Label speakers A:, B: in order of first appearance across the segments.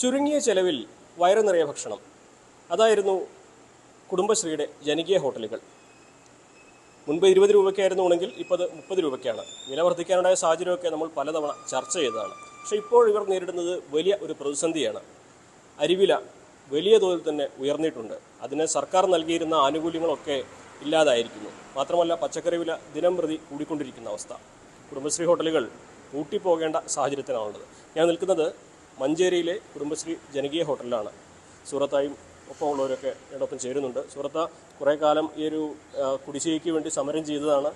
A: ചുരുങ്ങിയ ചെലവിൽ വയറു നിറയെ ഭക്ഷണം, അതായിരുന്നു കുടുംബശ്രീയുടെ ജനകീയ ഹോട്ടലുകൾ. മുൻപ് 20 രൂപയ്ക്കായിരുന്നുവെങ്കിൽ ഇപ്പോൾ അത് 30 രൂപയ്ക്കാണ്. വില വർദ്ധിക്കാനുണ്ടായ സാഹചര്യമൊക്കെ നമ്മൾ പലതവണ ചർച്ച ചെയ്തതാണ്. പക്ഷേ ഇപ്പോൾ ഇവർ നേരിടുന്നത് വലിയ ഒരു പ്രതിസന്ധിയാണ്. അരിവില വലിയ തോതിൽ തന്നെ ഉയർന്നിട്ടുണ്ട്. അതിന് സർക്കാർ നൽകിയിരുന്ന ആനുകൂല്യങ്ങളൊക്കെ ഇല്ലാതായിരിക്കുന്നു. മാത്രമല്ല, പച്ചക്കറി വില ദിനം പ്രതി കൂടിക്കൊണ്ടിരിക്കുന്ന അവസ്ഥ. കുടുംബശ്രീ ഹോട്ടലുകൾ പൂട്ടിപ്പോകേണ്ട സാഹചര്യത്തിലാണുള്ളത്. ഞാൻ നിൽക്കുന്നത് മഞ്ചേരിയിലെ കുടുംബശ്രീ ജനകീയ ഹോട്ടലിലാണ്. സൂറത്തായും ഒപ്പമുള്ളവരൊക്കെ എന്നോടൊപ്പം ചേരുന്നുണ്ട്. സൂറത്ത കുറേ കാലം ഈ ഒരു കുടിശ്ശികയ്ക്ക് വേണ്ടി സമരം ചെയ്തതാണ്.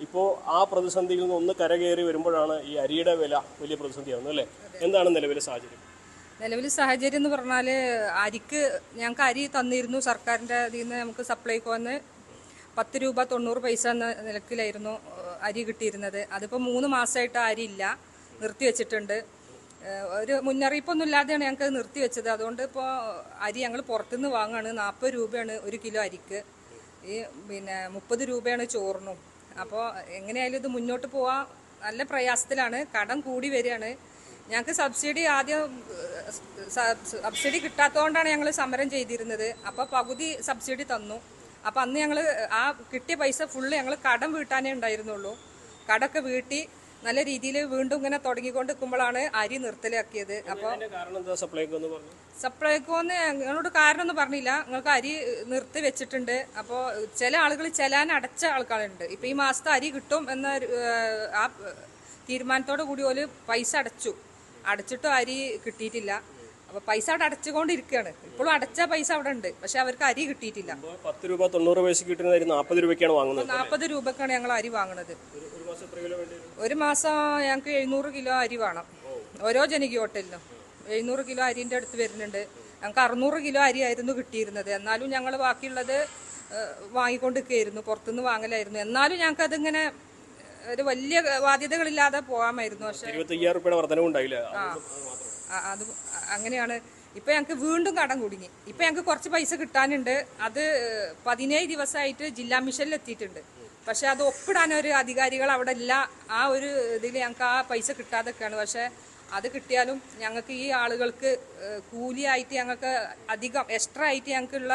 A: ഇപ്പോൾ ആ പ്രതിസന്ധിയിൽ നിന്ന് ഒന്ന് കരകയറി വരുമ്പോഴാണ് ഈ അരിയുടെ വില വലിയ പ്രതിസന്ധിയാവുന്നത് അല്ലേ? എന്താണ് നിലവിലെ സാഹചര്യം?
B: നിലവിലെ സാഹചര്യം എന്ന് പറഞ്ഞാൽ, അരിക്ക് ഞങ്ങൾക്ക് അരി തന്നിരുന്നു സർക്കാരിൻ്റെ ഇതിൽ നിന്ന്. നമുക്ക് സപ്ലൈകോന്ന് 10 രൂപ 90 പൈസ എന്ന നിലക്കിലായിരുന്നു അരി കിട്ടിയിരുന്നത്. അതിപ്പോൾ 3 മാസമായിട്ട് അരി ഇല്ല, നിർത്തിവെച്ചിട്ടുണ്ട്. ഒരു മുന്നറിയിപ്പൊന്നും ഇല്ലാതെയാണ് ഞങ്ങൾക്ക് നിർത്തിവെച്ചത്. അതുകൊണ്ട് ഇപ്പോൾ അരി ഞങ്ങൾ പുറത്തുനിന്ന് വാങ്ങുകയാണ്. 40 രൂപയാണ് 1 കിലോ അരിക്ക്. ഈ 30 രൂപയാണ് ചോറിനും. അപ്പോൾ എങ്ങനെയായാലും ഇത് മുന്നോട്ട് പോകാൻ നല്ല പ്രയാസത്തിലാണ്. കടം കൂടി വരികയാണ്. ഞങ്ങൾക്ക് സബ്സിഡി കിട്ടാത്തതുകൊണ്ടാണ് ഞങ്ങൾ സമരം ചെയ്തിരുന്നത്. അപ്പോൾ പകുതി സബ്സിഡി തന്നു. അപ്പോൾ അന്ന് ഞങ്ങൾ ആ കിട്ടിയ പൈസ ഫുള്ള് ഞങ്ങൾ കടം വീട്ടാനേ ഉണ്ടായിരുന്നുള്ളൂ. കടമൊക്കെ വീട്ടി നല്ല രീതിയിൽ വീണ്ടും ഇങ്ങനെ തുടങ്ങിക്കൊണ്ട് നിൽക്കുമ്പോഴാണ് അരി നിർത്തലാക്കിയത്. അപ്പോൾ സപ്ലൈകോന്ന് ഞങ്ങളോട് കാരണമൊന്നും പറഞ്ഞില്ല. നിങ്ങൾക്ക് അരി നിർത്തി വെച്ചിട്ടുണ്ട്. അപ്പോൾ ചില ആളുകൾ ചെലാൻ അടച്ച ആൾക്കാരുണ്ട്. ഇപ്പോൾ ഈ മാസത്തെ അരി കിട്ടും എന്ന ആ തീരുമാനത്തോടു കൂടി ഒരു പൈസ അടച്ചിട്ടും അരി കിട്ടിയിട്ടില്ല. അപ്പോൾ പൈസ അവിടെ അടച്ചുകൊണ്ടിരിക്കുകയാണ്. ഇപ്പോഴും അടച്ച പൈസ അവിടെ ഉണ്ട്, പക്ഷെ അവർക്ക് അരി കിട്ടിയിട്ടില്ല.
A: 10 രൂപ 90 പൈസ കിട്ടുന്ന 40 രൂപയ്ക്കാണ് വാങ്ങുന്നത്.
B: 40 രൂപക്കാണ് ഞങ്ങൾ അരി വാങ്ങുന്നത്. ഒരു മാസം ഞങ്ങൾക്ക് 700 കിലോ അരി വേണം. ഓരോ ജനകീയ ഹോട്ടലിനും 700 കിലോ അരിൻ്റെ അടുത്ത് വരുന്നുണ്ട്. ഞങ്ങൾക്ക് 600 കിലോ അരി ആയിരുന്നു കിട്ടിയിരുന്നത്. എന്നാലും ഞങ്ങൾ ബാക്കിയുള്ളത് വാങ്ങിക്കൊണ്ടിരിക്കുകയായിരുന്നു, പുറത്തുനിന്ന് വാങ്ങലായിരുന്നു. എന്നാലും ഞങ്ങൾക്ക് അതിങ്ങനെ ഒരു വലിയ ബാധ്യതകളില്ലാതെ പോകാമായിരുന്നു. പക്ഷേ
A: 25,000 രൂപയുടെ വർധനവുണ്ടായില്ല.
B: അത് അങ്ങനെയാണ്. ഇപ്പം ഞങ്ങൾക്ക് വീണ്ടും കടം കുടുങ്ങി. ഇപ്പം ഞങ്ങൾക്ക് കുറച്ച് പൈസ കിട്ടാനുണ്ട്. അത് 17 ദിവസമായിട്ട് ജില്ലാ മിഷനിൽ എത്തിയിട്ടുണ്ട്. പക്ഷെ അത് ഒപ്പിടാനൊരു അധികാരികൾ അവിടെ ഇല്ല. ആ ഒരു ഇതിൽ ഞങ്ങൾക്ക് ആ പൈസ കിട്ടാതൊക്കെയാണ്. പക്ഷെ അത് കിട്ടിയാലും ഞങ്ങൾക്ക് ഈ ആളുകൾക്ക് കൂലിയായിട്ട് ഞങ്ങൾക്ക് അധികം എക്സ്ട്രാ ആയിട്ട് ഞങ്ങൾക്കുള്ള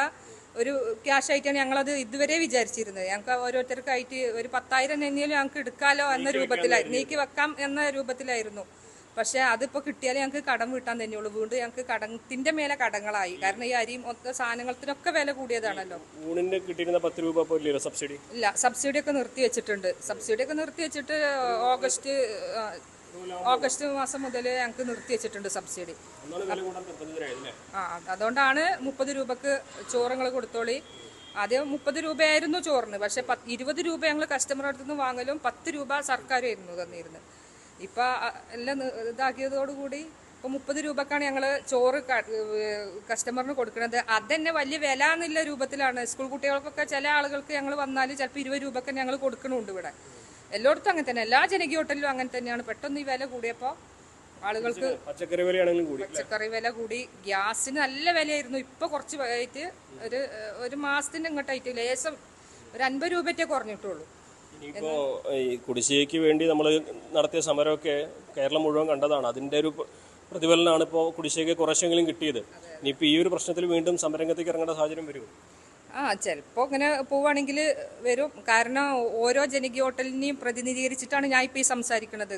B: ഒരു ക്യാഷ് ആയിട്ടാണ് ഞങ്ങളത് ഇതുവരെ വിചാരിച്ചിരുന്നത്. ഞങ്ങൾക്ക് ഓരോരുത്തർക്കായിട്ട് ഒരു 10,000 എന്നെങ്കിലും ഞങ്ങൾക്ക് എടുക്കാമല്ലോ എന്ന രൂപത്തിലായിരുന്നു, നീക്കി വെക്കാം എന്ന രൂപത്തിലായിരുന്നു. പക്ഷെ അതിപ്പോൾ കിട്ടിയാലേ ഞങ്ങൾക്ക് കടം വീട്ടാൻ തന്നെയുള്ളൂ. വീണ്ടും ഞങ്ങൾക്ക് കടത്തിന്റെ മേലെ കടങ്ങളായി. കാരണം ഈ അരിയും സാധനങ്ങൾക്കൊക്കെ വില കൂടിയതാണല്ലോ.
A: ഊണിന് കിട്ടിയിരുന്ന 10 രൂപ സബ്സിഡി ഇല്ല,
B: സബ്സിഡി ഒക്കെ നിർത്തിവെച്ചിട്ടുണ്ട്. ഓഗസ്റ്റ് മാസം മുതൽ ഞങ്ങൾക്ക് നിർത്തിവെച്ചിട്ടുണ്ട് സബ്സിഡി. അതുകൊണ്ടാണ് 30 രൂപക്ക് ചോറുകൾ കൊടുത്തോളി. ആദ്യം 30 രൂപയായിരുന്നു ചോറിന്. പക്ഷെ 20 രൂപ ഞങ്ങൾ കസ്റ്റമറുടെ അടുത്ത് നിന്ന് വാങ്ങലും 10 രൂപ സർക്കാരായിരുന്നു തന്നിരുന്നത്. ഇപ്പം എല്ലാം ഇതാക്കിയതോടുകൂടി ഇപ്പോൾ 30 രൂപക്കാണ് ഞങ്ങൾ ചോറ് കസ്റ്റമറിന് കൊടുക്കുന്നത്. അതന്നെ വലിയ വില എന്നുള്ള രൂപത്തിലാണ്. സ്കൂൾ കുട്ടികൾക്കൊക്കെ ചില ആളുകൾക്ക് ഞങ്ങൾ വന്നാൽ ചിലപ്പോൾ 20 രൂപക്ക് ഞങ്ങൾ കൊടുക്കണമുണ്ട്. ഇവിടെ എല്ലായിടത്തും അങ്ങനെ തന്നെ, എല്ലാ ജനകീയ ഹോട്ടലിലും അങ്ങനെ തന്നെയാണ്. പെട്ടെന്ന് ഈ വില കൂടിയപ്പോൾ ആളുകൾക്ക് പച്ചക്കറി വില കൂടി. ഗ്യാസിന് നല്ല വിലയായിരുന്നു. ഇപ്പോൾ കുറച്ച് ആയിട്ട് ഒരു മാസത്തിന് ഇങ്ങോട്ടായിട്ട് ലേശം ഒരു 50 രൂപയൊക്കെ കുറഞ്ഞിട്ടുള്ളൂ.
A: ഇനിയിപ്പോ ഈ കുടിശ്ശികയ്ക്ക് വേണ്ടി നമ്മൾ നടത്തിയ സമരമൊക്കെ കേരളം മുഴുവൻ കണ്ടതാണ്. അതിന്റെ ഒരു പ്രതിഫലനമാണ് ഇപ്പോൾ കുടിശ്ശിക കുറച്ചെങ്കിലും കിട്ടിയത്. ഇനിയിപ്പോൾ ഈ ഒരു പ്രശ്നത്തിൽ വീണ്ടും സമരരംഗത്തേക്ക് ഇറങ്ങേണ്ട സാഹചര്യം വരും.
B: ചിലപ്പോൾ ഇങ്ങനെ പോവുകയാണെങ്കിൽ വരും. കാരണം ഓരോ ജനകീയ ഹോട്ടലിനെയും പ്രതിനിധീകരിച്ചിട്ടാണ് ഞാൻ ഇപ്പോൾ ഈ സംസാരിക്കുന്നത്.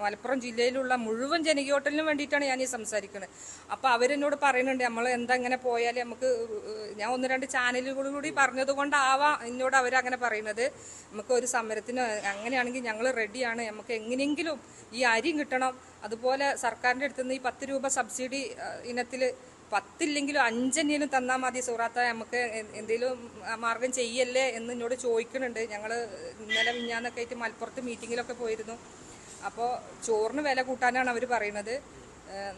B: മലപ്പുറം ജില്ലയിലുള്ള മുഴുവൻ ജനകീയ ഹോട്ടലിനും വേണ്ടിയിട്ടാണ് ഞാൻ ഈ സംസാരിക്കുന്നത്. അപ്പോൾ അവരെന്നോട് പറയുന്നുണ്ട്, നമ്മൾ എന്താ ഇങ്ങനെ പോയാൽ നമുക്ക്, ഞാൻ 1-2 ചാനലുകളിലൂടെ പറഞ്ഞത് കൊണ്ടാവാം എന്നോട് അവരങ്ങനെ പറയുന്നത്. നമുക്ക് ഒരു സമരത്തിന് അങ്ങനെയാണെങ്കിൽ ഞങ്ങൾ റെഡിയാണ്. നമുക്ക് എങ്ങനെയെങ്കിലും ഈ അരിയും കിട്ടണം. അതുപോലെ സർക്കാരിൻ്റെ അടുത്ത് നിന്ന് ഈ 10 രൂപ സബ്സിഡി ഇനത്തിൽ 10 ഇല്ലെങ്കിലും 5 തന്നാൽ മതി സൂറാത്ത, നമുക്ക് എന്തെങ്കിലും മാർഗം ചെയ്യല്ലേ എന്ന് എന്നോട് ചോദിക്കുന്നുണ്ട്. ഞങ്ങൾ ഇന്നലെ മിഞ്ഞാന്നൊക്കെ ആയിട്ട് മലപ്പുറത്ത് മീറ്റിങ്ങിലൊക്കെ പോയിരുന്നു. അപ്പോൾ ചോറിന് വില കൂട്ടാനാണ് അവർ പറയുന്നത്.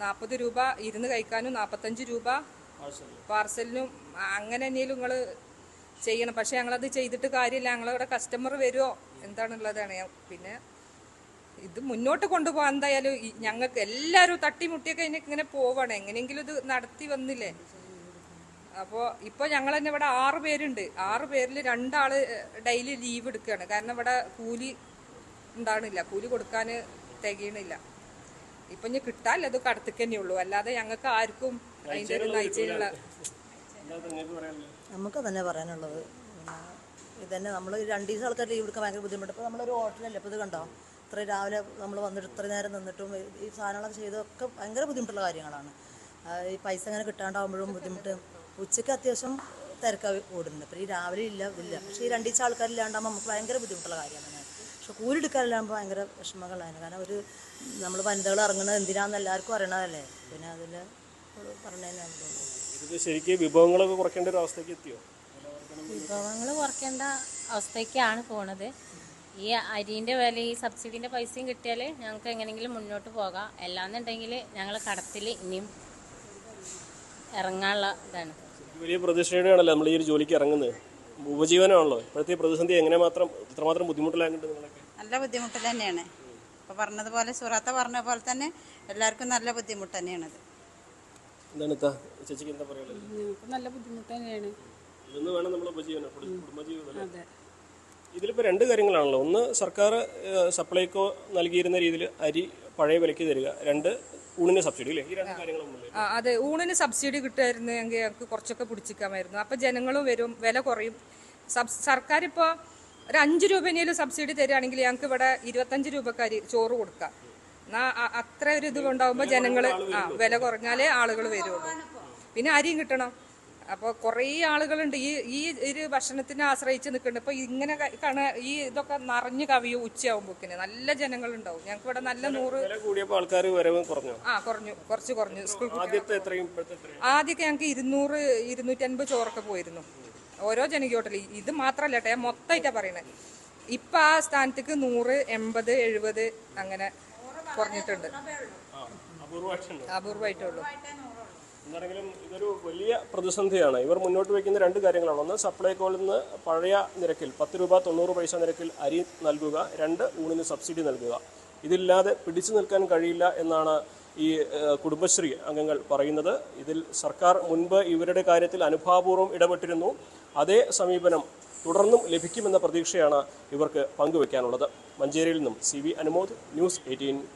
B: 40 രൂപ ഇരുന്ന് കഴിക്കാനും 45 രൂപ പാർസലിനും അങ്ങനെ തന്നെയും നിങ്ങൾ ചെയ്യണം. പക്ഷെ ഞങ്ങളത് ചെയ്തിട്ട് കാര്യമില്ല. ഞങ്ങളിവിടെ കസ്റ്റമർ വരുമോ എന്താണുള്ളതാണ്. പിന്നെ ഇത് മുന്നോട്ട് കൊണ്ടുപോകാൻ എന്തായാലും ഞങ്ങൾക്ക് എല്ലാവരും തട്ടിമുട്ടിയൊക്കെ ഇങ്ങനെ പോവാണ്. എങ്ങനെയെങ്കിലും ഇത് നടത്തി വന്നില്ലേ. അപ്പോൾ ഇപ്പോൾ ഞങ്ങൾ തന്നെ ഇവിടെ 6 പേരുണ്ട്. 6 പേരിൽ 2 ആള് ഡെയിലി ലീവ് എടുക്കുകയാണ്. കാരണം ഇവിടെ കൂലി ഉണ്ടാകണില്ല, കൂലി കൊടുക്കാൻ തികയണില്ല. ഇപ്പൊ ഇനി കിട്ടാല്ല അത് കടത്തിക്ക് തന്നെ ഉള്ളൂ, അല്ലാതെ ഞങ്ങൾക്ക് ആർക്കും അതിന്റെ ഒരു നയിച്ചതിനുള്ള
C: നമുക്ക് തന്നെ പറയാനുള്ളത് ഇതന്നെ. നമ്മൾ 2 ദിവസം ആൾക്കാർ ലീവ് എടുക്കാൻ ഭയങ്കര ബുദ്ധിമുട്ട്. ഇപ്പോൾ നമ്മളൊരു ഹോട്ടലല്ലേ, ഇപ്പോൾ ഇത് കണ്ടോ, ഇത്ര രാവിലെ നമ്മൾ വന്നിട്ട് ഇത്ര നേരം നിന്നിട്ടും ഈ സാധനങ്ങളൊക്കെ ചെയ്തൊക്കെ ഭയങ്കര ബുദ്ധിമുട്ടുള്ള കാര്യങ്ങളാണ്. ഈ പൈസ ഇങ്ങനെ കിട്ടാണ്ടാവുമ്പോഴും ബുദ്ധിമുട്ട്. ഉച്ചയ്ക്ക് അത്യാവശ്യം തിരക്കായി ഓടുന്നുണ്ട്. ഇപ്പോൾ ഈ രാവിലെ ഇല്ല. പക്ഷേ ഈ 2 ദിവസം ആൾക്കാരില്ലാണ്ടാകുമ്പോൾ നമുക്ക് ഭയങ്കര ബുദ്ധിമുട്ടുള്ള കാര്യമാണ്. പക്ഷെ കൂലിയെടുക്കാനില്ലാകുമ്പോൾ ഭയങ്കര വിഷമങ്ങളാണ്. കാരണം നമ്മൾ വനിതകൾ ഇറങ്ങുന്നത് എന്തിനാണെന്ന് എല്ലാവർക്കും അറിയണതല്ലേ. പിന്നെ അതിൽ പറഞ്ഞതിനാണ് തോന്നുന്നത്.
A: ഇത് ശരിക്കും വിഭവങ്ങളൊക്കെ കുറയ്ക്കേണ്ട ഒരു അവസ്ഥയ്ക്ക് എത്തിയോ?
D: വിഭവങ്ങൾ കുറയ്ക്കേണ്ട അവസ്ഥയ്ക്കാണ് പോണത്. ഈ അരിൻ്റെ വില, ഈ സബ്സിഡീൻ്റെ പൈസയും കിട്ടിയാൽ ഞങ്ങൾക്ക് എങ്ങനെയെങ്കിലും മുന്നോട്ട് പോകാം. അല്ലാന്നുണ്ടെങ്കിൽ ഞങ്ങൾ കടത്തിൽ ഇനിയും ഇറങ്ങാനുള്ള ഇതാണ്.
A: വലിയ പ്രതീക്ഷയോടെയാണല്ലോ നമ്മൾ ഈ ഒരു ജോലിക്ക് ഇറങ്ങുന്നത്. ഉപജീവനമാണല്ലോ. ഇപ്പോഴത്തെ പ്രതിസന്ധി ഇത്രമാത്രം ബുദ്ധിമുട്ടിലാകുന്നുണ്ട് നിങ്ങളൊക്കെ?
E: നല്ല ബുദ്ധിമുട്ട് തന്നെയാണ്. ഇപ്പോൾ പറഞ്ഞതുപോലെ സുറാത്ത പറഞ്ഞ പോലെ തന്നെ എല്ലാവർക്കും നല്ല ബുദ്ധിമുട്ട് തന്നെയാണത്.
A: എന്താണ് ചേച്ചിക്ക് എന്താ പറയുള്ളത്?
F: നല്ല ബുദ്ധിമുട്ട് തന്നെയാണ്.
A: ഇതൊന്നും വേണം നമ്മൾ ഉപജീവനം, കുടുംബജീവിതം. ഇതിലിപ്പോൾ 2 കാര്യങ്ങളാണല്ലോ. ഒന്ന്, സർക്കാർ സപ്ലൈകോ നൽകിയിരുന്ന രീതിയിൽ അരി പഴയ വിലയ്ക്ക് തരിക. 2, ഊണിന് സബ്സിഡി, അല്ലേ? ഈ 2 കാര്യങ്ങളൊന്നുമില്ല.
B: അതെ, ഊണിന് സബ്സിഡി കിട്ടുമായിരുന്നു എങ്കിൽ ഞങ്ങൾക്ക് കുറച്ചൊക്കെ പിടിച്ചിക്കാമായിരുന്നു. അപ്പം ജനങ്ങളും വരും, വില കുറയും. സർക്കാർ ഇപ്പോൾ ഒരു 5 രൂപേലും സബ്സിഡി തരികയാണെങ്കിൽ ഞങ്ങൾക്ക് ഇവിടെ 25 രൂപക്കാർ ചോറ് കൊടുക്കാം. എന്നാൽ അത്ര ഒരു ഇത് ഉണ്ടാകുമ്പോൾ ജനങ്ങൾ വില കുറഞ്ഞാലേ ആളുകൾ വരുള്ളൂ. പിന്നെ അരിയും കിട്ടണം. അപ്പോൾ കുറേ ആളുകളുണ്ട് ഈ ഒരു ഭക്ഷണത്തിനെ ആശ്രയിച്ച് നിൽക്കുന്നുണ്ട്. ഇപ്പോൾ ഇങ്ങനെ ഈ ഇതൊക്കെ നിറഞ്ഞു കവിയും ഉച്ചയാകുമ്പോക്കിന് നല്ല ജനങ്ങളുണ്ടാവും. ഞങ്ങൾക്ക് ഇവിടെ നല്ല 100
A: കൂടിയപ്പോൾ ആൾക്കാർ വരവ് കുറഞ്ഞു.
B: കുറച്ച് കുറഞ്ഞു. സ്കൂൾ ആദ്യമൊക്കെ ഞങ്ങൾക്ക് 200, 250 ചോറൊക്കെ പോയിരുന്നു ഓരോ ജനകീയ ഹോട്ടലിൽ. ഇത് മാത്രമല്ല കേട്ടോ, ഞാൻ മൊത്തമായിട്ടാണ് പറയണത്. ഇപ്പം ആ സ്ഥാനത്തേക്ക് 100, 80, 70 അങ്ങനെ കുറഞ്ഞിട്ടുണ്ട്. അപൂർവമായിട്ടുള്ളൂ.
A: എന്താണെങ്കിലും ഇതൊരു വലിയ പ്രതിസന്ധിയാണ്. ഇവർ മുന്നോട്ട് വയ്ക്കുന്ന 2 കാര്യങ്ങളാണ്. ഒന്ന്, സപ്ലൈകോയിൽ നിന്ന് പഴയ നിരക്കിൽ 10 രൂപ 90 പൈസ നിരക്കിൽ അരി നൽകുക. 2, ഊണിന് സബ്സിഡി നൽകുക. ഇതില്ലാതെ പിടിച്ചു നിൽക്കാൻ കഴിയില്ല എന്നാണ് ഈ കുടുംബശ്രീ അംഗങ്ങൾ പറയുന്നത്. ഇതിൽ സർക്കാർ മുൻപ് ഇവരുടെ കാര്യത്തിൽ അനുഭാവപൂർവ്വം ഇടപെട്ടിരുന്നു. അതേ സമീപനം തുടർന്നും ലഭിക്കുമെന്ന പ്രതീക്ഷയാണ് ഇവർക്ക് പങ്കുവയ്ക്കാനുള്ളത്. മഞ്ചേരിയിൽ നിന്നും CV അനുമോദ്, ന്യൂസ് 18.